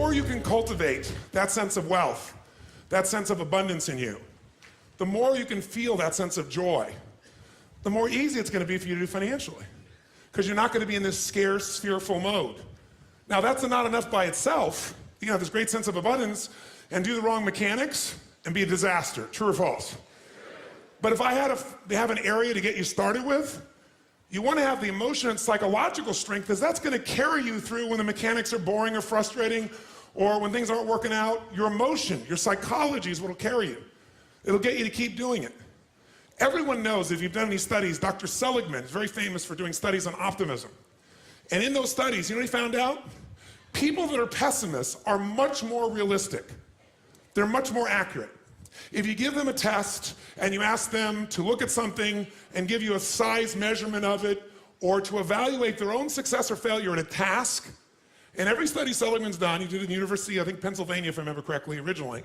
more you can cultivate that sense of wealth, that sense of abundance in you, the more you can feel that sense of joy, the more easy it's going to be for you to do financially. Because you're not going to be in this scarce, fearful mode. Now, that's not enough by itself. You can have this great sense of abundance and do the wrong mechanics and be a disaster. True or false? But if I had have an area to get you started with, you want to have the emotion and psychological strength, because that's going to carry you through when the mechanics are boring or frustrating, or when things aren't working out. Your emotion, your psychology is what will carry you. It'll get you to keep doing it. Everyone knows, if you've done any studies, Dr. Seligman is very famous for doing studies on optimism. And in those studies, you know what he found out? People that are pessimists are much more realistic. They're much more accurate. If you give them a test and you ask them to look at something and give you a size measurement of it, or to evaluate their own success or failure at a task, and every study Seligman's done, he did it in the University, I think Pennsylvania if I remember correctly originally,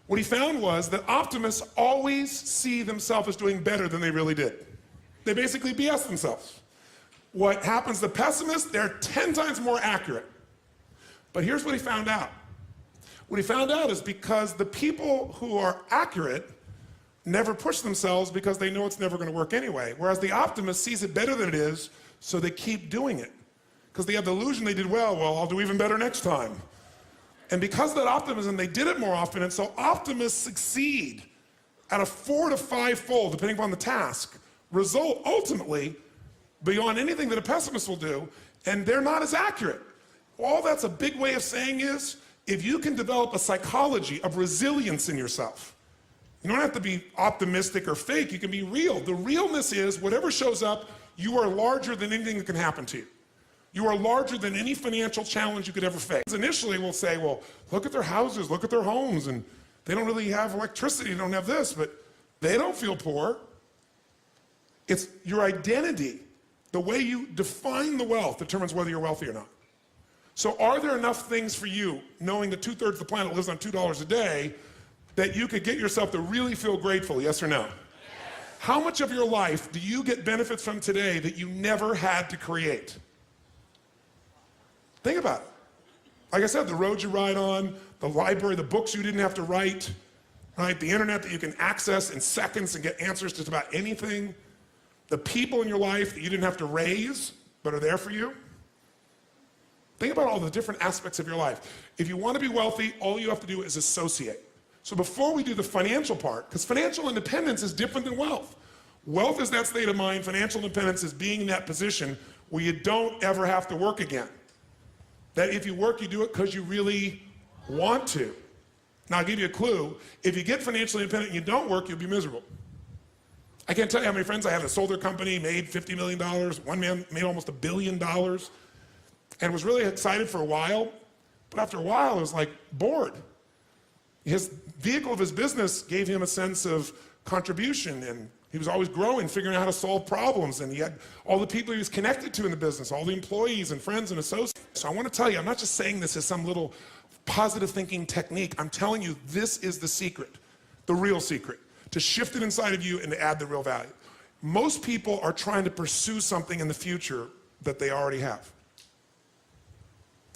what he found was that optimists always see themselves as doing better than they really did. They basically BS themselves. What happens to pessimists, they're 10 times more accurate. But here's what he found out. What he found out is because the people who are accurate never push themselves because they know it's never going to work anyway. Whereas the optimist sees it better than it is, so they keep doing it. Because they have the illusion they did well, I'll do even better next time. And because of that optimism, they did it more often, and so optimists succeed at a 4 to 5-fold, depending upon the task, result ultimately beyond anything that a pessimist will do, and they're not as accurate. All that's a big way of saying is, if you can develop a psychology of resilience in yourself, you don't have to be optimistic or fake, you can be real. The realness is, whatever shows up, you are larger than anything that can happen to you. You are larger than any financial challenge you could ever face. Initially, we'll say, well, look at their houses, look at their homes, and they don't really have electricity, they don't have this, but they don't feel poor. It's your identity. The way you define the wealth determines whether you're wealthy or not. So are there enough things for you, knowing that 2/3 of the planet lives on $2 a day, that you could get yourself to really feel grateful, yes or no? Yes. How much of your life do you get benefits from today that you never had to create? Think about it. Like I said, the roads you ride on, the library, the books you didn't have to write, right? The internet that you can access in seconds and get answers to just about anything. The people in your life that you didn't have to raise, but are there for you. Think about all the different aspects of your life. If you want to be wealthy, all you have to do is associate. So before we do the financial part, because financial independence is different than wealth. Wealth is that state of mind. Financial independence is being in that position where you don't ever have to work again. That if you work, you do it because you really want to. Now, I'll give you a clue. If you get financially independent and you don't work, you'll be miserable. I can't tell you how many friends I had that sold their company, made $50 million. One man made almost $1 billion and was really excited for a while. But after a while, it was like bored. His vehicle of his business gave him a sense of contribution, and he was always growing, figuring out how to solve problems, and he had all the people he was connected to in the business, all the employees and friends and associates. So I want to tell you, I'm not just saying this as some little positive thinking technique. I'm telling you, this is the secret, the real secret, to shift it inside of you and to add the real value. Most people are trying to pursue something in the future that they already have.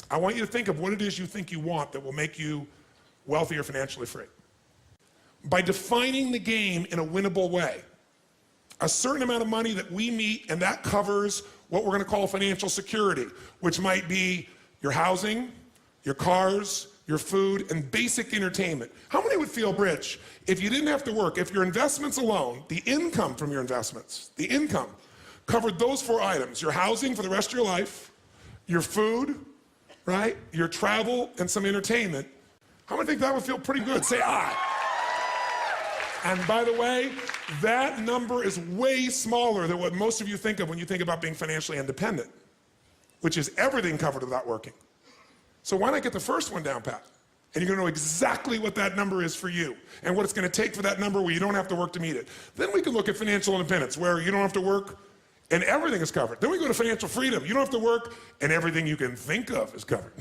I want you to think of what it is you think you want that will make you wealthy or financially free. By defining the game in a winnable way, a certain amount of money that we meet, and that covers what we're going to call financial security, which might be your housing, your cars, your food, and basic entertainment. How many would feel rich if you didn't have to work, if your investments alone, the income from your investments, the income, covered those 4 items, your housing for the rest of your life, your food, right, your travel, and some entertainment? How many think that would feel pretty good? Say aye. And by the way, that number is way smaller than what most of you think of when you think about being financially independent, which is everything covered without working. So why not get the first one down pat? And you're going to know exactly what that number is for you and what it's going to take for that number where you don't have to work to meet it. Then we can look at financial independence, where you don't have to work and everything is covered. Then we go to financial freedom. You don't have to work and everything you can think of is covered.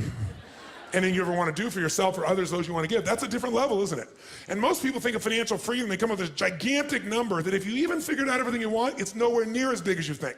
Anything you ever want to do for yourself or others, those you want to give. That's a different level, isn't it? And most people think of financial freedom, they come up with this gigantic number that if you even figured out everything you want, it's nowhere near as big as you think.